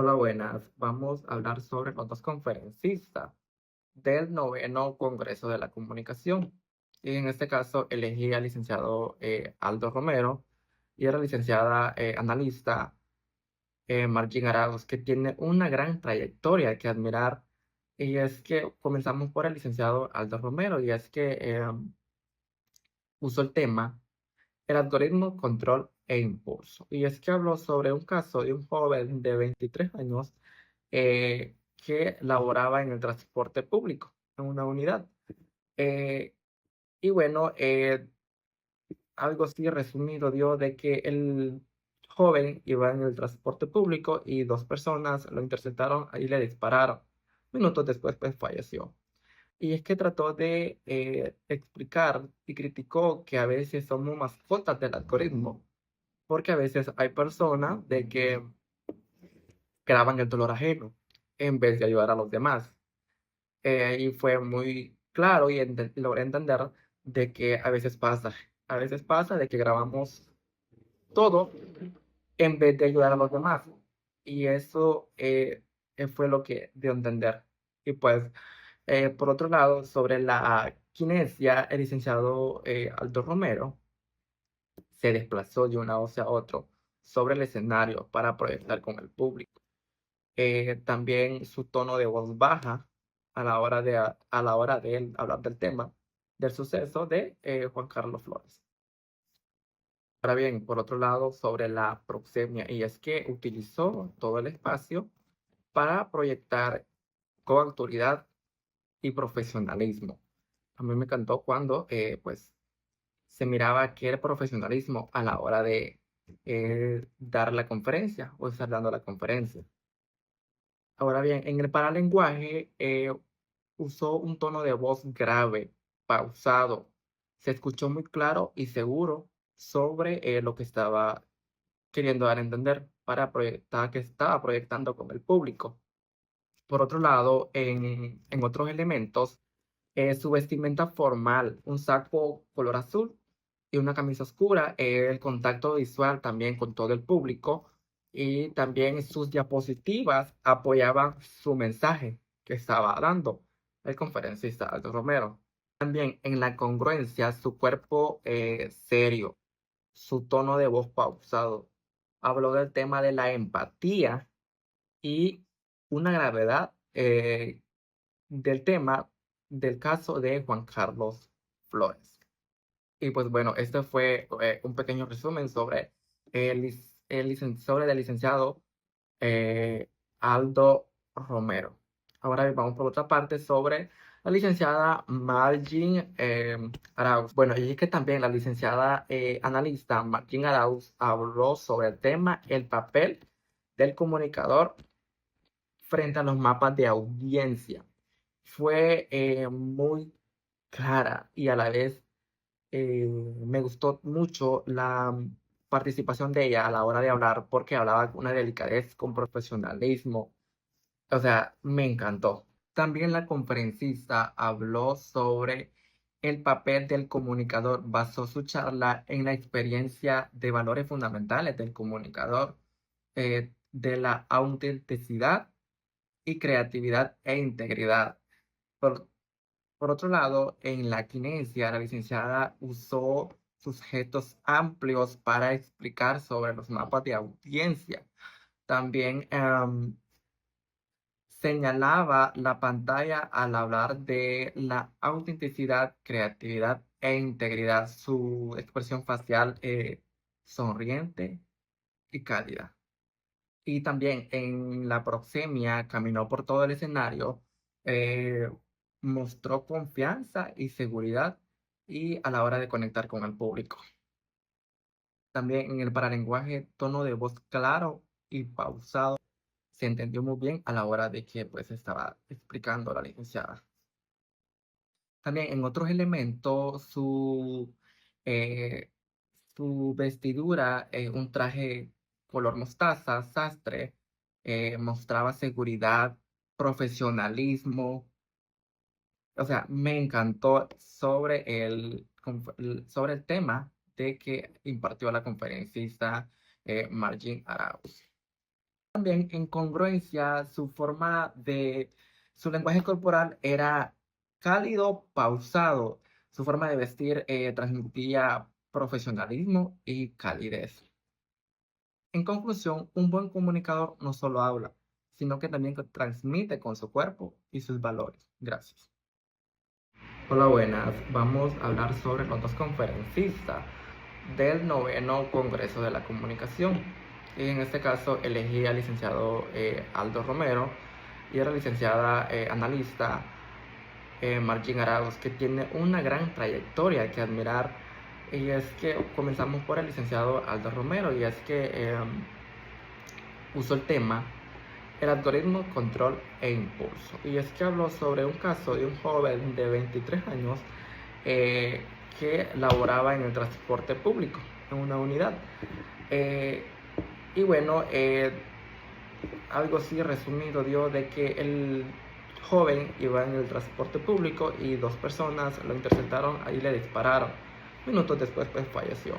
Hola, buenas. Vamos a hablar sobre los dos conferencistas del noveno Congreso de la Comunicación. Y en este caso elegí al licenciado Aldo Romero y a la licenciada analista Margin Arauz, que tiene una gran trayectoria que admirar. Y es que comenzamos por el licenciado Aldo Romero, y es que usó el tema el algoritmo, control e impulso. Y es que habló sobre un caso de un joven de 23 años que laboraba en el transporte público, en una unidad. Eh, y bueno, algo así resumido dio de que el joven iba en el transporte público y dos personas lo interceptaron y le dispararon. Minutos después, pues falleció. Y es que trató de explicar y criticó que a veces somos mascotas del algoritmo, porque a veces hay personas de que graban el dolor ajeno en vez de ayudar a los demás. Y fue muy claro y logré entender de que a veces pasa de que grabamos todo en vez de ayudar a los demás. Y eso fue lo que dio a entender. Y pues, por otro lado, sobre la kinesia, el licenciado Aldo Romero se desplazó de una voz a otro sobre el escenario para proyectar con el público. También su tono de voz baja a la hora de él hablar del tema, del suceso de Juan Carlos Flores. Ahora bien, por otro lado, sobre la proxemia, y es que utilizó todo el espacio para proyectar con autoridad y profesionalismo. A mí me encantó cuando pues se miraba que el profesionalismo a la hora de dar la conferencia o estar dando la conferencia. Ahora bien, en el paralenguaje usó un tono de voz grave, pausado. Se escuchó muy claro y seguro sobre lo que estaba queriendo dar a entender para proyectar que estaba proyectando con el público. Por otro lado, en otros elementos, su vestimenta formal, un saco color azul y una camisa oscura, el contacto visual también con todo el público y también sus diapositivas apoyaban su mensaje que estaba dando el conferencista Aldo Romero. También en la congruencia, su cuerpo serio, su tono de voz pausado. Habló del tema de la empatía y una gravedad del tema del caso de Juan Carlos Flores. Y pues bueno, este fue un pequeño resumen sobre sobre el licenciado eh, Aldo Romero. Ahora vamos por otra parte sobre la licenciada Margin Arauz. Bueno, y es que también la licenciada analista Margin Arauz habló sobre el tema, el papel del comunicador frente a los mapas de audiencia. Fue muy clara y a la vez me gustó mucho la participación de ella a la hora de hablar porque hablaba con una delicadez, con profesionalismo. O sea, me encantó. También la conferencista habló sobre el papel del comunicador. Basó su charla en la experiencia de valores fundamentales del comunicador, de la autenticidad y creatividad e integridad. Por, por otro lado, en la kinesia, la licenciada usó sus gestos amplios para explicar sobre los mapas de audiencia. También señalaba la pantalla al hablar de la autenticidad, creatividad e integridad, su expresión facial sonriente y cálida. Y también en la proxemia caminó por todo el escenario, eh, mostró confianza y seguridad y a la hora de conectar con el público. También en el paralenguaje, tono de voz claro y pausado, se entendió muy bien a la hora de que pues estaba explicando la licenciada. También en otros elementos, eh, su vestidura, un traje color mostaza, sastre, mostraba seguridad, profesionalismo. O sea, me encantó sobre sobre el tema de que impartió la conferencista Margin Arauz. También en congruencia, su lenguaje corporal era cálido, pausado. Su forma de vestir transmitía profesionalismo y calidez. En conclusión, un buen comunicador no solo habla, sino que también transmite con su cuerpo y sus valores. Gracias. Hola, buenas. Vamos a hablar sobre los dos conferencistas del noveno Congreso de la Comunicación. Y en este caso elegí al licenciado Aldo Romero y a la licenciada analista Margin Arauz, que tiene una gran trayectoria que admirar. Y es que comenzamos por el licenciado Aldo Romero, y es que usó el tema el algoritmo, control e impulso. Y es que habló sobre un caso de un joven de 23 años eh, que laboraba en el transporte público, en una unidad. Eh, y bueno, algo así resumido dio de que el joven iba en el transporte público y dos personas lo interceptaron y le dispararon. Minutos después pues falleció.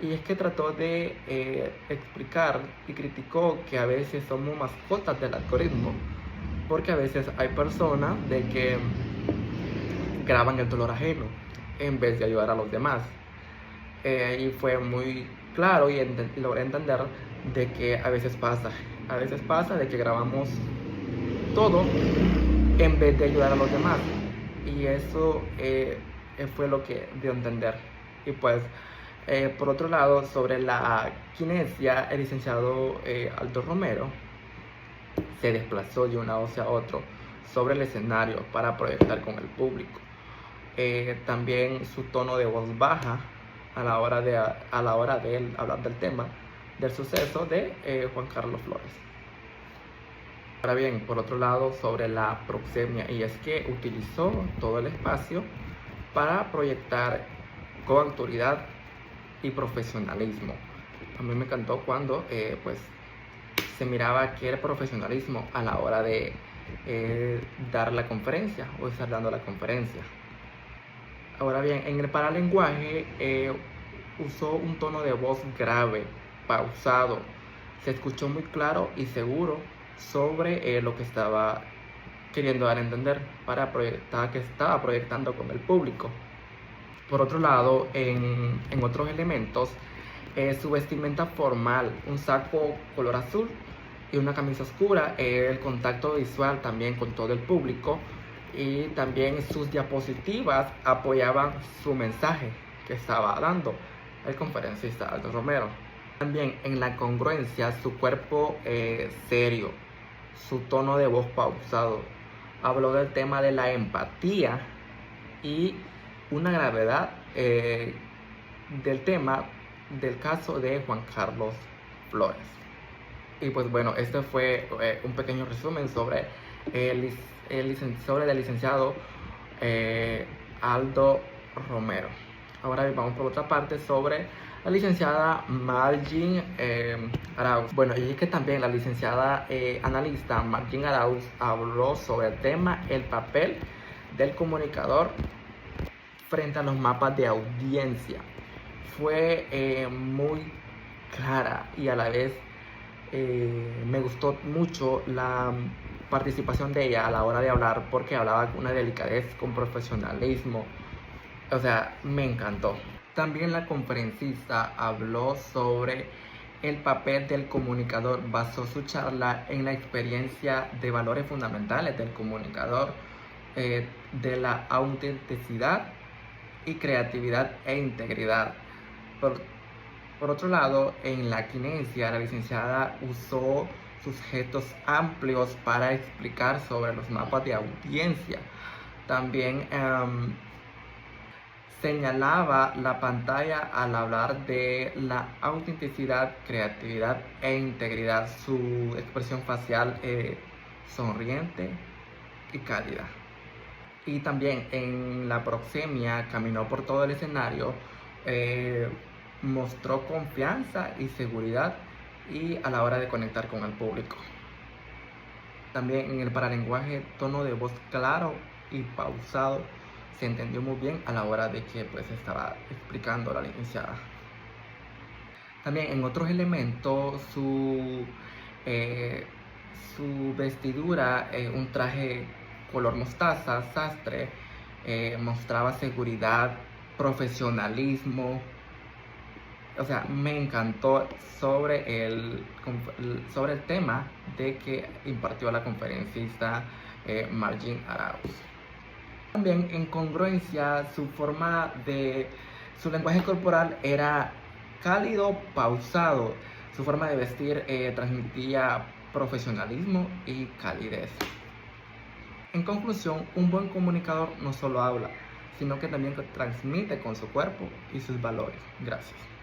Y es que trató de explicar y criticó que a veces somos mascotas del algoritmo, porque a veces hay personas de que graban el dolor ajeno en vez de ayudar a los demás. Y fue muy claro y logré entender de que a veces pasa de que grabamos todo en vez de ayudar a los demás. Y eso fue lo que dio a entender. Y pues, por otro lado, sobre la kinesia, el licenciado Aldo Romero se desplazó de un lado hacia otro sobre el escenario para proyectar con el público. También su tono de voz baja a la hora de él hablar del tema, del suceso de Juan Carlos Flores. Ahora bien, por otro lado, sobre la proxemia, y es que utilizó todo el espacio para proyectar con autoridad y profesionalismo. A mí me encantó cuando pues se miraba que era profesionalismo a la hora de dar la conferencia o estar dando la conferencia. Ahora bien, en el paralenguaje usó un tono de voz grave, pausado. Se escuchó muy claro y seguro sobre lo que estaba queriendo dar a entender para proyectar, que estaba proyectando con el público. Por otro lado, en otros elementos, su vestimenta formal, un saco color azul y una camisa oscura, el contacto visual también con todo el público, y también sus diapositivas apoyaban su mensaje que estaba dando el conferencista Aldo Romero. También en la congruencia, su cuerpo serio, su tono de voz pausado, habló del tema de la empatía y una gravedad del tema del caso de Juan Carlos Flores. Y pues bueno, este fue un pequeño resumen sobre el licenciado Aldo Romero. Ahora vamos por otra parte sobre la licenciada Margin Arauz. Bueno, y es que también la licenciada analista Margin Arauz habló sobre el tema el papel del comunicador frente a los mapas de audiencia. Fue muy clara y a la vez me gustó mucho la participación de ella a la hora de hablar, porque hablaba con una delicadez, con profesionalismo. O sea, me encantó. También la conferencista habló sobre el papel del comunicador. Basó su charla en la experiencia de valores fundamentales del comunicador, de la autenticidad y creatividad e integridad. Por otro lado, en la kinesia, la licenciada usó sus gestos amplios para explicar sobre los mapas de audiencia. También señalaba la pantalla al hablar de la autenticidad, creatividad e integridad. Su expresión facial sonriente y cálida. Y también en la proxemia caminó por todo el escenario, mostró confianza y seguridad y a la hora de conectar con el público. También en el paralenguaje, tono de voz claro y pausado, se entendió muy bien a la hora de que pues estaba explicando la licenciada. También en otros elementos, su Eh, Su vestidura, un traje color mostaza, sastre, mostraba seguridad, profesionalismo. O sea, me encantó sobre el tema de que impartió la conferencista Margin Arauz. También en congruencia, su lenguaje corporal era cálido, pausado. Su forma de vestir transmitía profesionalismo y calidez. En conclusión, un buen comunicador no solo habla, sino que también transmite con su cuerpo y sus valores. Gracias.